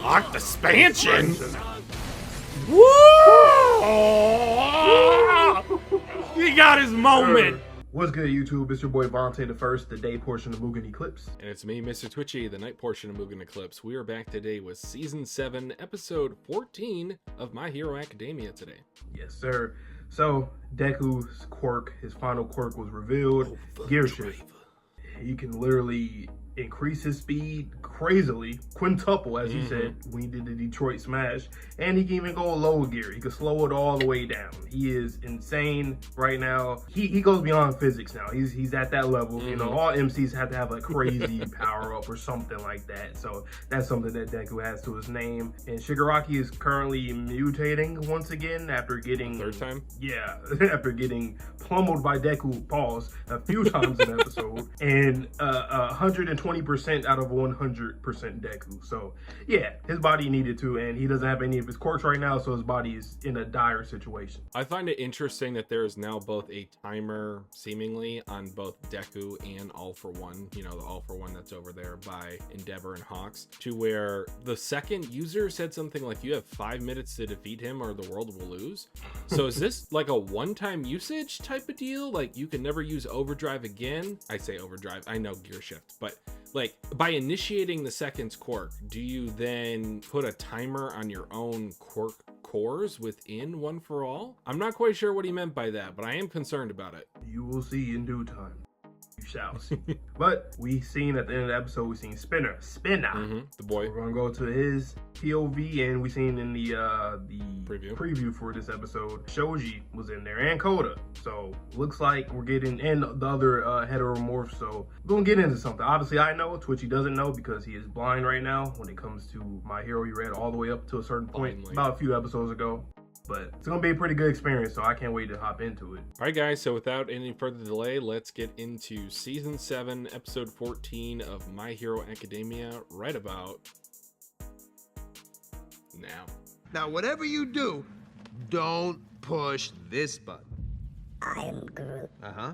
OCTOSPANSION? Woo! He got his moment. What's good, YouTube? It's your boy Vontae the First, the day portion of Mugen Eclipse. And it's me, Mr. Twitchy, the night portion of Mugen Eclipse. We are back today with Season 7, Episode 14 of My Hero Academia today. Yes, sir. So, Deku's quirk, his final quirk was revealed. Gear shift. He can literally increase his speed crazily, quintuple as he said when he did the Detroit Smash, and he can even go low gear. He can slow it all the way down. He is insane right now. He goes beyond physics now. He's at that level. You know, all MCs have to have a crazy power up or something like that. So that's something that Deku has to his name. And Shigaraki is currently mutating once again after getting third time. Yeah, after getting pummeled by Deku, pause, a few times an episode, and 120% out of 100% Deku. So yeah, his body needed to, and he doesn't have any of his quirks right now, so his body is in a dire situation. I find it interesting that there is now both a timer seemingly on both Deku and All For One, you know, the All For One that's over there by Endeavor and Hawks, to where the second user said something like you have 5 minutes to defeat him or the world will lose. So is this like a one-time usage type of deal? Like you can never use overdrive again? I say overdrive, I know gear shift, but like by initiating the second's quirk, do you then put a timer on your own quirk cores within One For All? I'm not quite sure what he meant by that, but I am concerned about it. You will see in due time. You shall see. But we seen at the end of the episode, we seen Spinner, the boy. We're gonna go to his POV, and we seen in the preview for this episode, Shoji was in there and Koda. So looks like we're getting, and the other heteromorph. So we're gonna get into something. Obviously, I know Twitchy doesn't know because he is blind right now when it comes to My Hero. He read all the way up to a certain point about a few episodes ago. But it's gonna be a pretty good experience, so I can't wait to hop into it. All right, guys, so without any further delay, let's get into Season 7, Episode 14 of My Hero Academia right about now. Now, whatever you do, don't push this button. I am Groot. Uh-huh.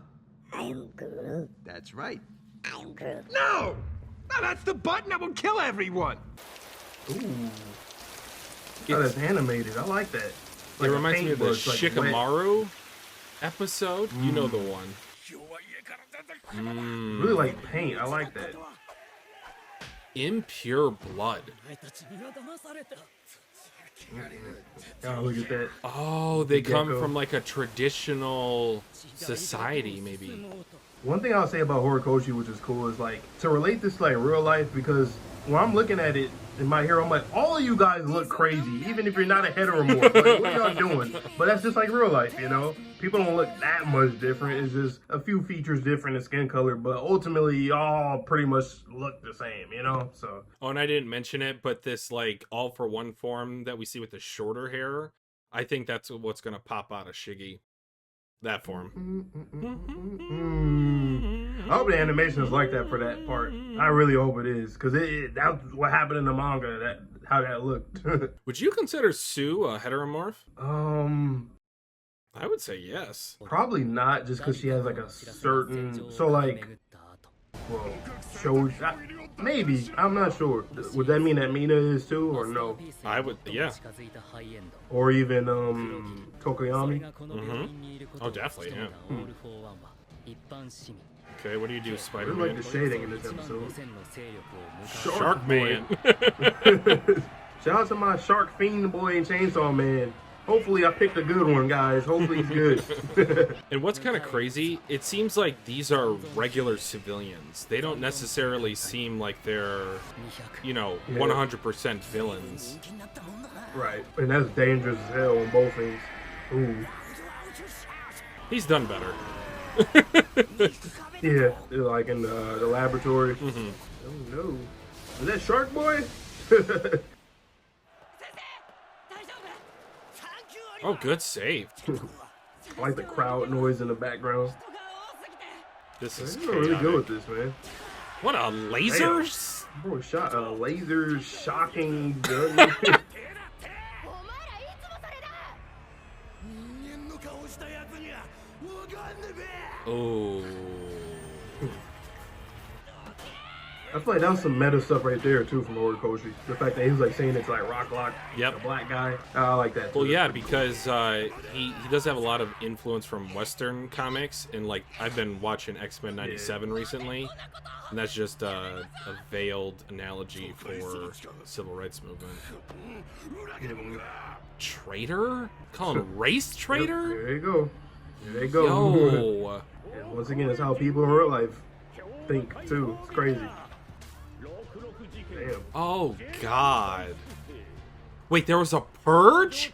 I am Groot. That's right. I am Groot. No! No, that's the button that will kill everyone! Ooh. Oh, that's animated. I like that. It reminds me of the Shikamaru episode. You know the one. Really like paint. I like that. Impure blood. Oh, look at that. Oh, they come from like a traditional society, maybe. One thing I'll say about Horikoshi, which is cool, is like to relate this to like real life, because when I'm looking at it in My Hero, I'm like, all of you guys look crazy, even if you're not a heteromorph. Like, what y'all doing? But that's just like real life, you know? People don't look that much different. It's just a few features different in skin color, but ultimately, y'all pretty much look the same, you know? So. Oh, and I didn't mention it, but this like All For One form that we see with the shorter hair, I think that's what's gonna pop out of Shiggy. That form. I hope the animation is like that for that part. I really hope it is, because that's what happened in the manga, how that looked. Would you consider Sue a heteromorph? I would say yes. Probably not, just because she has like a certain, so like, well, Shoji, maybe, I'm not sure. Would that mean that Mina is too, or no? I would, yeah. Or even Tokoyami? Oh, definitely, yeah. Okay, what do you do, I Spider-Man? really like the shading in this episode. Shark Man. Shout out to my Shark Fiend boy and Chainsaw Man. Hopefully I picked a good one, guys. Hopefully he's good. And what's kind of crazy, it seems like these are regular civilians. They don't necessarily seem like they're, you know, 100% villains. Right, and that's dangerous as hell on both ends. Ooh. He's done better. Yeah, like in the laboratory. Oh no. Is that Shark Boy? Oh, good save. I like the crowd noise in the background. This is You're really good with this, man. What a laser! Bro, shot a laser shocking gun. Oh. I feel like that was some meta stuff right there too from Horikoshi. The fact that he was like saying it's like Rock Lock, Yep. the black guy. I like that too. Well, yeah, because he does have a lot of influence from Western comics, and like I've been watching X-Men '97 recently, and that's just a veiled analogy for the civil rights movement. Traitor? Call him race traitor? Yep, there you go. There you go. Yo. And once again, it's how people in real life think too. It's crazy. Damn. Oh God. Wait, there was a purge?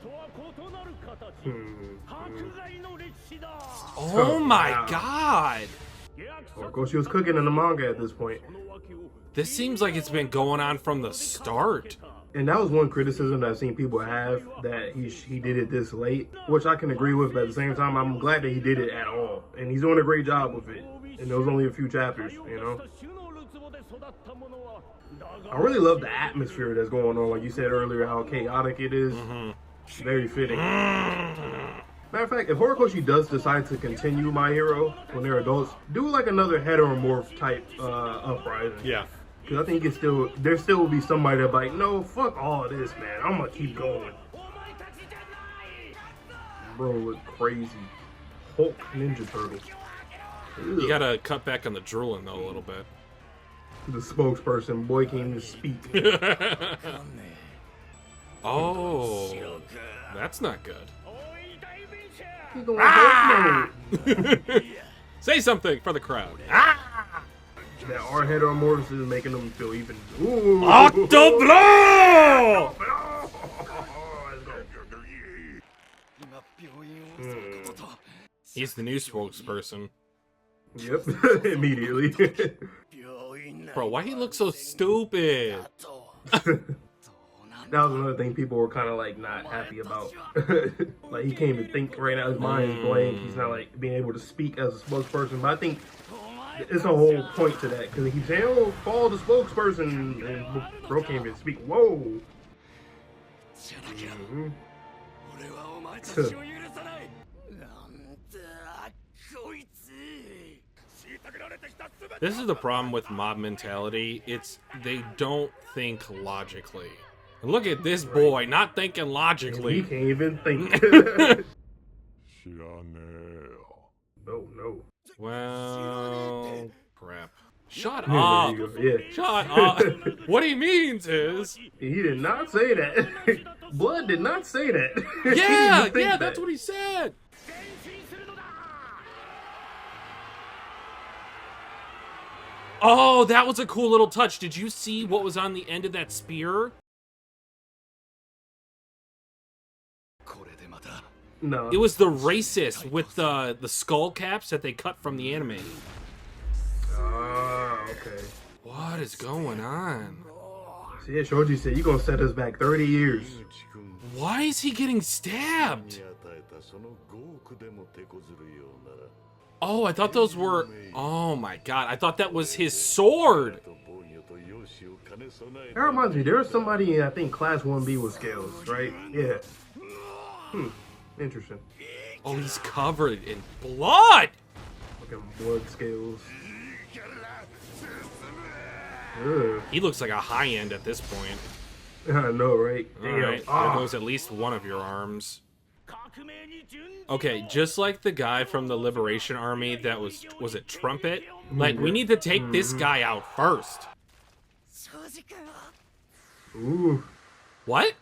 Oh my Wow. God. Horikoshi was cooking in the manga at this point. This seems like it's been going on from the start. And that was one criticism that I've seen people have, that he did it this late, which I can agree with, but at the same time, I'm glad that he did it at all. And he's doing a great job with it. And there was only a few chapters, you know? I really love the atmosphere that's going on. Like you said earlier, how chaotic it is. Very fitting. Matter of fact, if Horikoshi does decide to continue My Hero when they're adults, do like another heteromorph type uprising. Yeah. Because I think there still will be somebody that's like, no, fuck all of this, man. I'm going to keep going. Bro, look crazy. Hulk Ninja Turtle. Ew. You gotta cut back on the drooling though a little bit. The spokesperson, boy can't even speak. Oh, that's not good. He's going Hulk mode. Say something for the crowd. That our heteromorphs is making them feel even. Ooh. Octoblow! He's the new spokesperson. Yep, immediately. Bro, why he look so stupid? That was another thing people were kind of like not happy about. Like he can't even think right now. His mind is blank. He's not like being able to speak as a spokesperson. But I think it's a whole point to that, because he saying, "Oh, follow the spokesperson," and bro can't even speak. Whoa. Mhm. This is the problem with mob mentality. They don't think logically. And look at this boy, not thinking He logically. can't even think. Oh no. Well, crap. Shut There up. you go. Yeah. Shut up. What he means is, He did not say that. Blood did not say that. yeah, that's what he said. Oh, that was a cool little touch. Did you see what was on the end of that spear? No. It was the racist with the skull caps that they cut from the anime. Ah, okay. What is going on? See, yeah, Shoji said, "You gonna set us back 30 years." Why is he getting stabbed? Oh, I thought those were... Oh my god, I thought that was his sword! That reminds me, there was somebody in, I think, Class 1B with scales, right? Yeah. Interesting. Oh, he's covered in blood! Fucking blood scales. Ugh. He looks like a high end at this point. I know, right? Damn. Alright, there Ah. goes at least one of your arms. Okay, just like the guy from the Liberation Army that was it Trumpet? Like, we need to take this guy out first. Ooh. What?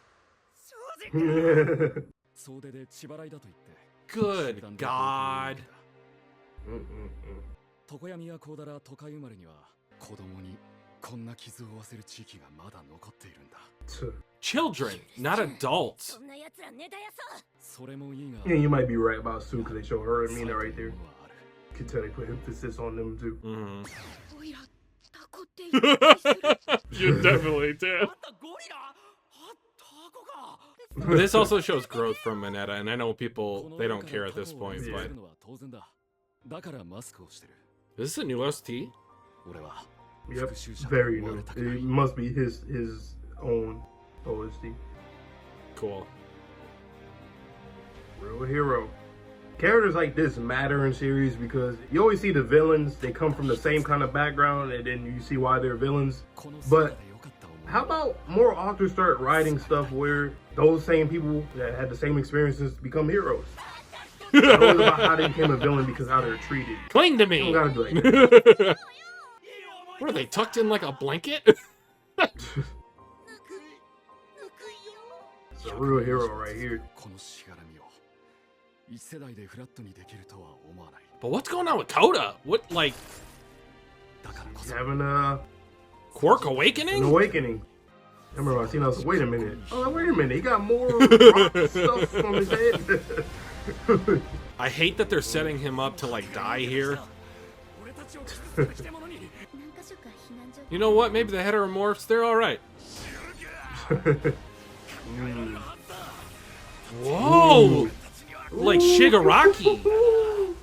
Good God. Children, not adults. Yeah, you might be right about Sue, because they show her and Mina right there. You can tell they put emphasis on them too. You definitely did. This also shows growth from Mineta, and I know people, they don't care at this point, but... Is this a new OST? Yep, very new. It must be his own OST. Cool. Real hero. characters like this matter in series because you always see the villains, they come from the same kind of background, and then you see why they're villains. But how about more authors start writing stuff where those same people that had the same experiences become heroes? It's always about how they became a villain because how they're treated. Cling to You me. don't gotta be like that. What are they, tucked in like a blanket? It's a real hero right here. But what's going on with Koda? What, like, He's having a Quark an awakening? awakening. I remember I seen. I was like, wait a minute. Oh, wait a minute. He got more rock stuff on his head. I hate that they're setting him up to like die here. You know what? Maybe the heteromorphs, they're all right. Whoa! Like Shigaraki.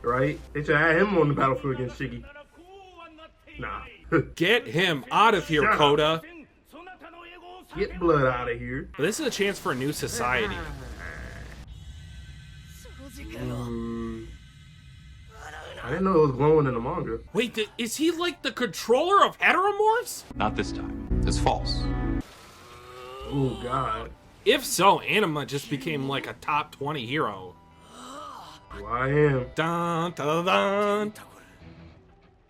Right? They should have him on the battlefield against Shiggy. Nah. Get him out of here, Koda. Get blood out of here. But this is a chance for a new society. I didn't know it was glowing in the manga. Wait, is he like the controller of heteromorphs? Not this time. It's false. Oh, God. If so, Anima just became like a top 20 hero. Well, I am. Dun, dun, dun,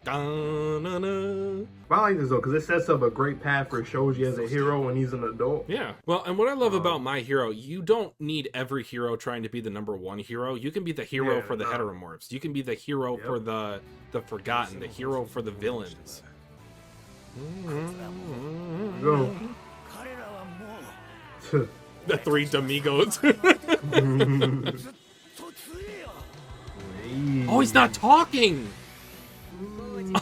dun, dun, dun. I like this, though, because it sets up a great path for Shoji as a hero when he's an adult. Yeah. Well, and what I love about My Hero, you don't need every hero trying to be the #1 hero. You can be the hero for the heteromorphs. You can be the hero for the forgotten, the hero for the villains. Go. The 3 Domigos. Oh, he's not talking.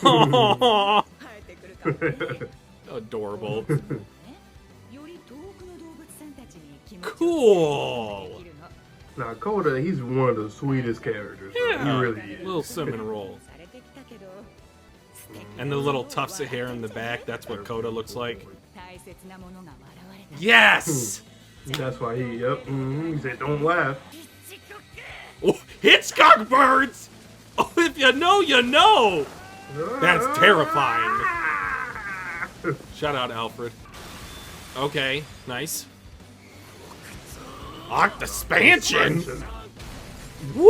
Oh, adorable. Cool. Nah, Koda, he's one of the sweetest characters. Yeah, He really is. little cinnamon roll. And the little tufts of hair in the back, that's what Koda looks like. Yes! That's why he, he said, don't laugh. Oh, Hitchcock birds! Oh, if you know, you know! That's terrifying. Shout out, Alfred. Okay, nice. OCTOSPANSION! Woo!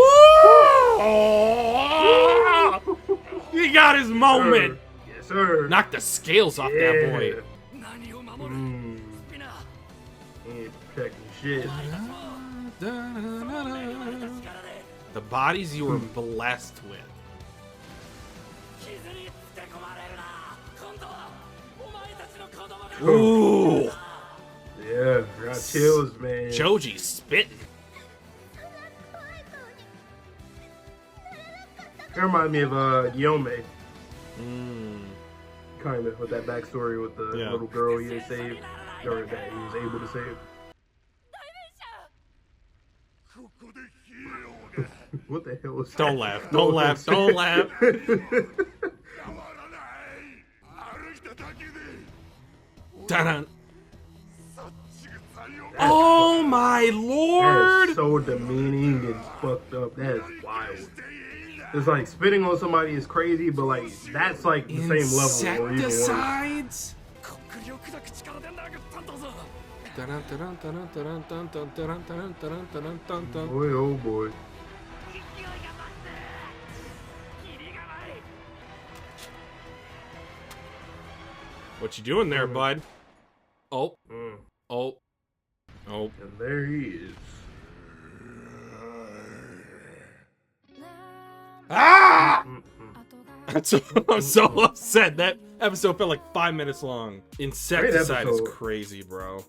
He got his moment! Yes, sir. Knocked the scales off that boy. He ain't protecting shit. The bodies you were blessed with. Ooh! Yeah, got chills, man. Shoji spitting. That remind me of Yome. Kind of, with that backstory with the little girl he had saved, or that he was able to save. What the hell was that? Don't laugh, don't laugh, don't laugh. Dun-dun. Oh my lord! That is so demeaning and fucked up. That is wild. It's like spitting on somebody is crazy, but like that's like the same level or even worse. Insecticides? Boy, oh boy. What you doing there, bud? Oh. Oh. Oh. And there he is. Ah! I'm so upset. That episode felt like 5 minutes long. Insecticide is crazy, bro.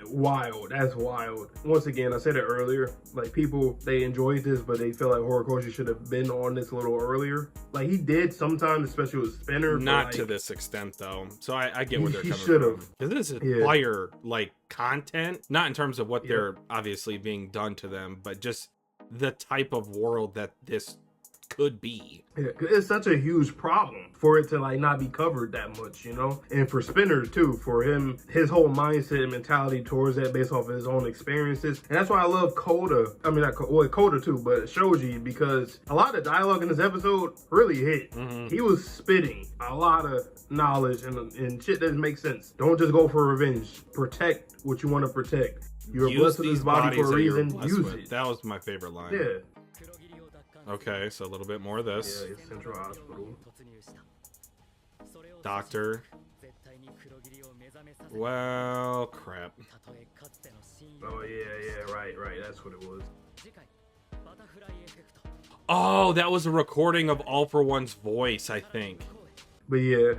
Wild. That's wild. Once again, I said it earlier. Like, people, they enjoyed this, but they feel like Horikoshi should have been on this a little earlier. Like, he did sometimes, especially with Spinner. Not like, to this extent, though. So I get where they're he coming should've. from. Because this is fire, like, content. Not in terms of what they're obviously being done to them, but just the type of world that this could be. Yeah, 'cause it's such a huge problem for it to like not be covered that much, you know? And for Spinner too, for him, his whole mindset and mentality towards that based off of his own experiences. And that's why I love Coda. I mean, Coda too, but Shoji, because a lot of the dialogue in this episode really hit. He was spitting a lot of knowledge and shit that makes sense. Don't just go for revenge. Protect what you want to protect. You're blessed with this body for a reason. Use it. That was my favorite line. Yeah. Okay, so a little bit more of this. Yeah, Central Hospital. Doctor. Well, crap. Oh yeah, right. That's what it was. Oh, that was a recording of All for One's voice, I think. But yeah,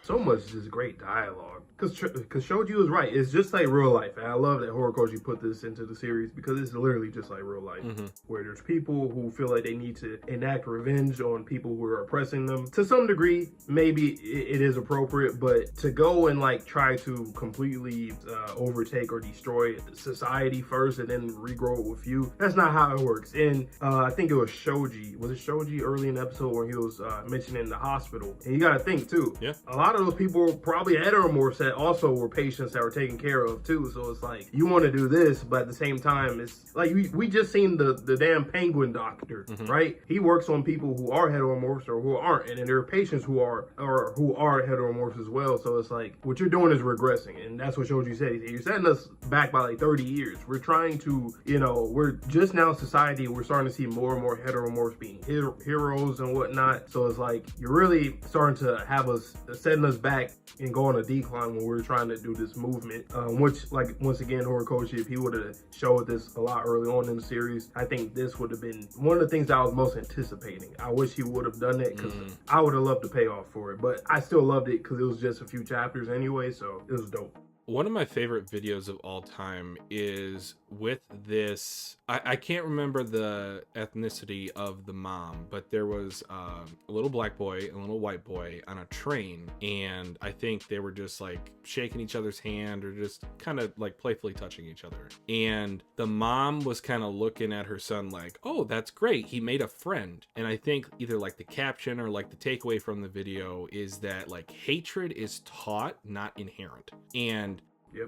so much just great dialogue. Because Shoji was right. It's just like real life. And I love that Horikoshi put this into the series because it's literally just like real life. Where there's people who feel like they need to enact revenge on people who are oppressing them. To some degree, maybe it is appropriate, but to go and like try to completely overtake or destroy society first and then regrow it with you, that's not how it works. And I think it was Shoji. Was it Shoji early in the episode where he was mentioning the hospital? And you got to think too. Yeah. A lot of those people probably had remorse that also were patients that were taken care of too. So it's like you want to do this, but at the same time, it's like we just seen the damn penguin doctor, right? He works on people who are heteromorphs or who aren't, and then there are patients who are heteromorphs as well. So it's like what you're doing is regressing, and that's what Shoji said. You're setting us back by like 30 years. We're trying to, we're just now society. We're starting to see more and more heteromorphs being heroes and whatnot. So it's like you're really starting to have us setting us back and go on a decline when we're trying to do this movement, which, like, once again, Horikoshi, if he would have showed this a lot early on in the series, I think this would have been one of the things that I was most anticipating. I wish he would have done that because I would have loved the payoff for it, but I still loved it because it was just a few chapters anyway, so it was dope. One of my favorite videos of all time is with this. I can't remember the ethnicity of the mom, but there was a little black boy and a little white boy on a train, and I think they were just like shaking each other's hand or just kind of like playfully touching each other. And the mom was kind of looking at her son like, oh, that's great, he made a friend. And I think either like the caption or like the takeaway from the video is that like hatred is taught, not inherent. And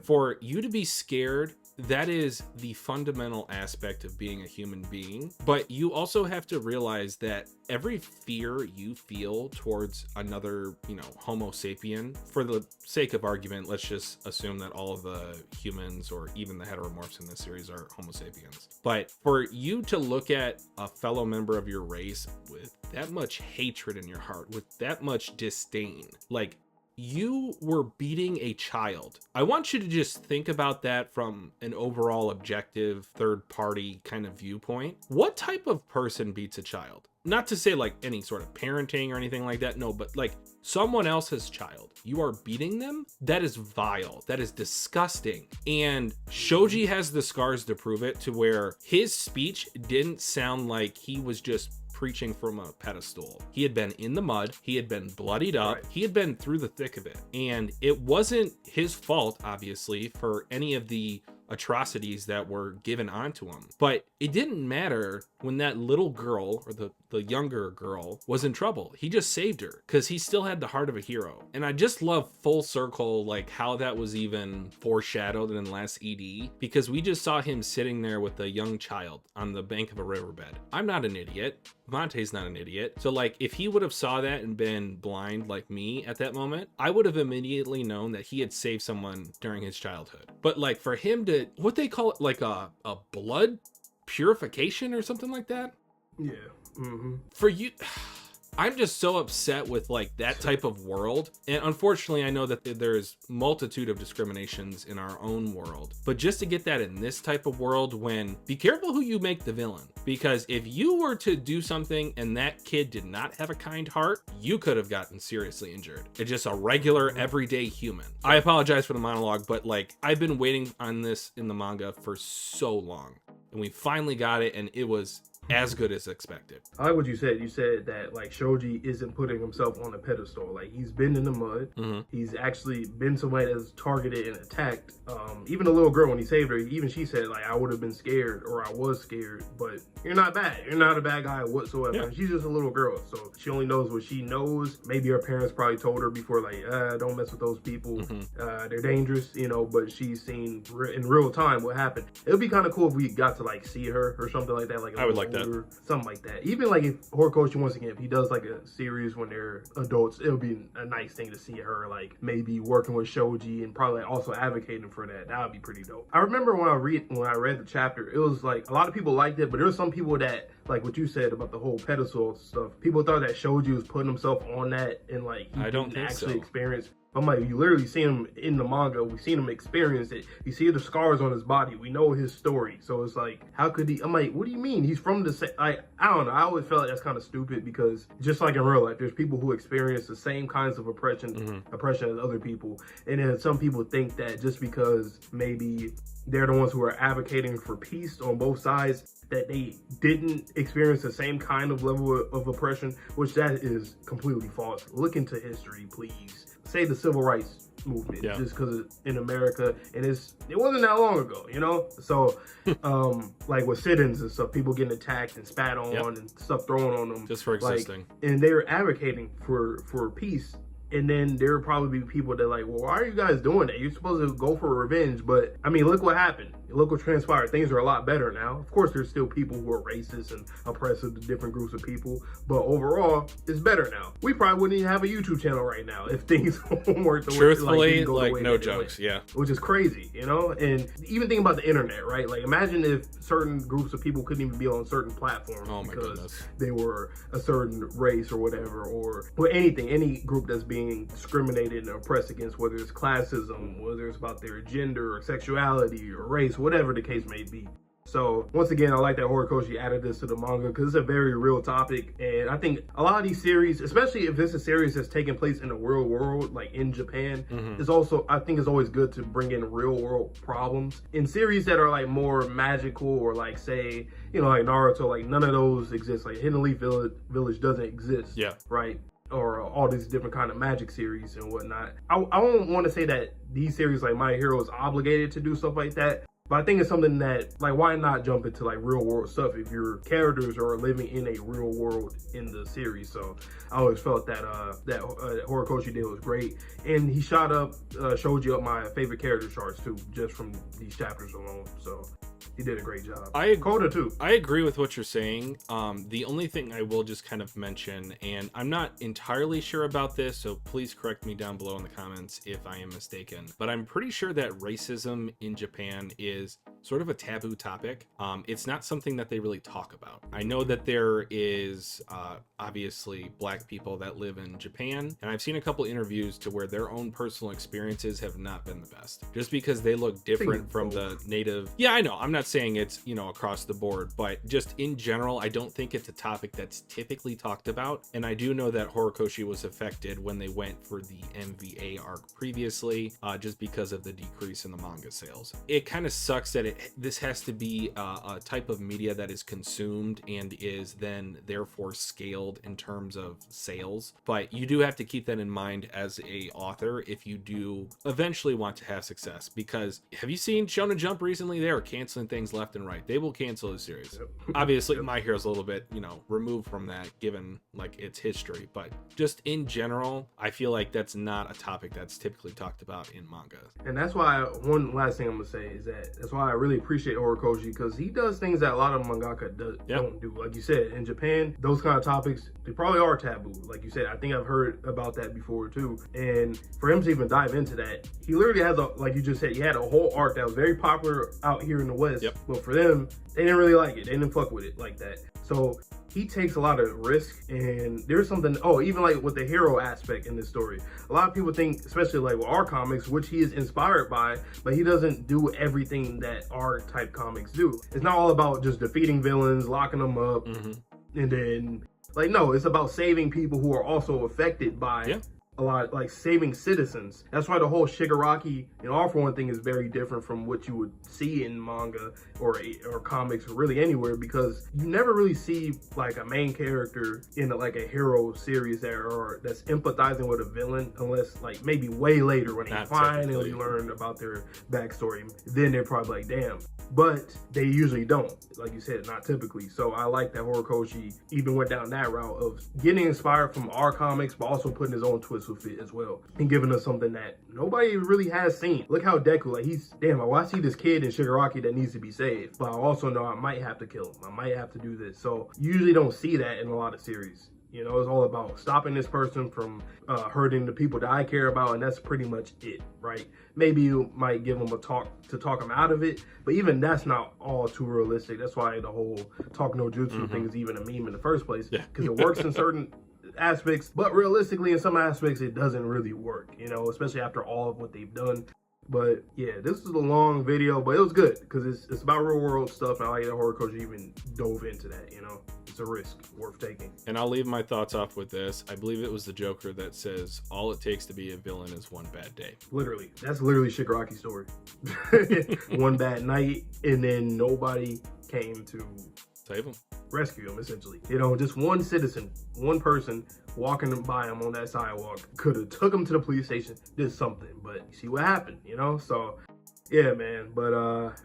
for you to be scared, that is the fundamental aspect of being a human being. But you also have to realize that every fear you feel towards another, Homo sapien, for the sake of argument, let's just assume that all of the humans or even the heteromorphs in this series are Homo sapiens. But for you to look at a fellow member of your race with that much hatred in your heart, with that much disdain, like, you were beating a child. I want you to just think about that from an overall objective third-party kind of viewpoint. What type of person beats a child? Not to say like any sort of parenting or anything like that, no, but like someone else's child. You are beating them? That is vile. That is disgusting. And Shoji has the scars to prove it, to where his speech didn't sound like he was just preaching from a pedestal. He had been in the mud, he had been bloodied up, he had been through the thick of it. And it wasn't his fault, obviously, for any of the atrocities that were given onto him. But it didn't matter when that little girl, or the younger girl, was in trouble. He just saved her because he still had the heart of a hero. And I just love full circle like how that was even foreshadowed in last ED, because we just saw him sitting there with a young child on the bank of a riverbed. I'm not an idiot. Monte's not an idiot. So like if he would have saw that and been blind like me at that moment, I would have immediately known that he had saved someone during his childhood. But like for him to, what they call it, like a blood purification or something like that? Yeah. For you, I'm just so upset with like that type of world. And unfortunately, I know that there's multitude of discriminations in our own world, but just to get that in this type of world, when be careful who you make the villain, because if you were to do something and that kid did not have a kind heart, you could have gotten seriously injured. It's just a regular everyday human. I apologize for the monologue, but like I've been waiting on this in the manga for so long, and we finally got it, and it was as good as expected. I like what you said. You said that like Shoji isn't putting himself on a pedestal. Like he's been in the mud. He's actually been somebody that's targeted and attacked. Even the little girl when he saved her, even she said like I would have been scared or I was scared, but you're not bad. You're not a bad guy whatsoever. Yeah. She's just a little girl, so she only knows what she knows. Maybe her parents probably told her before like don't mess with those people. They're dangerous, you know. But she's seen in real time what happened. It would be kind of cool if we got to like see her or something like that. Like I would like older, something like that. Even like if Horikoshi once again, if he does like a series when they're adults, it'll be a nice thing to see her like maybe working with Shoji and probably also advocating for that. That would be pretty dope. I remember when I read the chapter, it was like a lot of people liked it, but there were some people that like what you said about the whole pedestal stuff. People thought that Shoji was putting himself on that and like he didn't actually experience. I'm like, you literally see him in the manga. We've seen him experience it. You see the scars on his body. We know his story. So it's like, how could he? I'm like, what do you mean? He's from the I don't know. I always felt like that's kind of stupid because just like in real life, there's people who experience the same kinds of oppression as other people. And then some people think that just because maybe they're the ones who are advocating for peace on both sides, that they didn't experience the same kind of level of oppression, which that is completely false. Look into history, please. Say the civil rights movement, just because it's in America, and it wasn't that long ago, you know. So, like with sit-ins and stuff, people getting attacked and spat on and stuff thrown on them, just for existing. Like, and they're advocating for peace. And then there will probably be people that like, well, why are you guys doing that? You're supposed to go for revenge. But I mean, look what happened. Look what transpired. Things are a lot better now. Of course, there's still people who are racist and oppressive to different groups of people. But overall, it's better now. We probably wouldn't even have a YouTube channel right now if things weren't the way. Truthfully, like no jokes, Which is crazy, you know? And even think about the internet, right? Like imagine if certain groups of people couldn't even be on certain platforms because they were a certain race or whatever, or anything, any group that's being discriminated and oppressed against, whether it's classism, whether it's about their gender or sexuality or race, whatever the case may be. So once again, I like that Horikoshi added this to the manga because it's a very real topic. And I think a lot of these series, especially if this is a series that's taking place in the real world, like in Japan, is also, I think it's always good to bring in real world problems. In series that are like more magical or like say, you know, like Naruto, like none of those exist. Like Hidden Leaf Village doesn't exist. Right? Or all these different kind of magic series and whatnot. I don't want to say that these series like My Hero is obligated to do stuff like that, but I think it's something that, like, why not jump into like real world stuff if your characters are living in a real world in the series? So I always felt that Horikoshi did was great, and he shot up Shoji up my favorite character charts too, just from these chapters alone. So he did a great job. Koda too. I agree with what you're saying. The only thing I will just kind of mention, and I'm not entirely sure about this, so please correct me down below in the comments if I am mistaken, but I'm pretty sure that racism in Japan is sort of a taboo topic. It's not something that they really talk about. I know that there is obviously black people that live in Japan, and I've seen a couple interviews to where their own personal experiences have not been the best, just because they look different from the native. Yeah, I know. I'm not saying it's, you know, across the board, but just in general, I don't think it's a topic that's typically talked about. And I do know that Horikoshi was affected when they went for the MVA arc previously, just because of the decrease in the manga sales. It kind of sucks that this has to be a type of media that is consumed and is then therefore scaled in terms of sales. But you do have to keep that in mind as a author if you do eventually want to have success, because have you seen Shonen Jump recently? They are canceling things left and right. They will cancel the series. Obviously My Hero's a little bit, you know, removed from that given like its history, but just in general, I feel like that's not a topic that's typically talked about in manga. And that's why one last thing I'm gonna say is that's why I really appreciate Horikoshi, because he does things that a lot of mangaka don't do. Like you said, in Japan, those kind of topics, they probably are taboo. Like you said, I think I've heard about that before too. And for him to even dive into that, he literally has like you just said, he had a whole arc that was very popular out here in the West. But for them, they didn't really like it. They didn't fuck with it like that. So he takes a lot of risk, and there's something, even like with the hero aspect in this story. A lot of people think, especially like with our comics, which he is inspired by, but he doesn't do everything that our type comics do. It's not all about just defeating villains, locking them up, and then, like, no, it's about saving people who are also affected by a lot, like saving citizens. That's why the whole Shigaraki and All for One thing is very different from what you would see in manga or comics or really anywhere, because you never really see like a main character in like a hero series that's empathizing with a villain, unless like maybe way later when they finally learn about their backstory. Then they're probably like, damn. But they usually don't, like you said, not typically. So I like that Horikoshi even went down that route of getting inspired from our comics, but also putting his own twist with it as well, and giving us something that nobody really has seen. Look how Deku, like he's, damn, I see this kid in Shigaraki that needs to be saved, but I also know I might have to kill him. I might have to do this. So you usually don't see that in a lot of series. You know, it's all about stopping this person from hurting the people that I care about, and that's pretty much it, right? Maybe you might give them a talk to talk them out of it, but even that's not all too realistic. That's why the whole talk no jutsu thing is even a meme in the first place, because it works in certain aspects, but realistically in some aspects it doesn't really work, you know, especially after all of what they've done. But yeah, this is a long video, but it was good because it's about real world stuff, and I like that Horikoshi even dove into that, you know. It's a risk worth taking. And I'll leave my thoughts off with this. I believe it was the Joker that says, all it takes to be a villain is one bad day. Literally. That's literally Shigaraki's story. One bad night, and then nobody came to save him. Rescue him, essentially. You know, just one citizen, one person walking by him on that sidewalk could have took him to the police station, did something, but you see what happened, you know? So yeah, man, but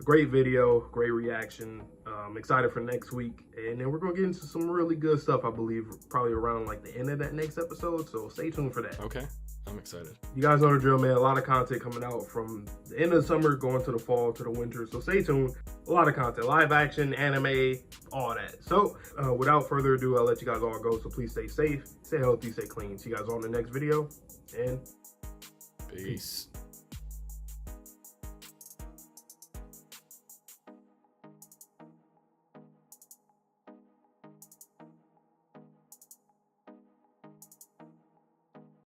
great video, great reaction. Excited for next week, and then we're gonna get into some really good stuff, I believe, probably around like the end of that next episode, so stay tuned for that. Okay, I'm excited. You guys know the drill, man. A lot of content coming out from the end of the summer going to the fall to the winter, so stay tuned. A lot of content, live action, anime, all that. So without further ado, I'll let you guys all go, so please stay safe, stay healthy, stay clean. See you guys on the next video, and peace.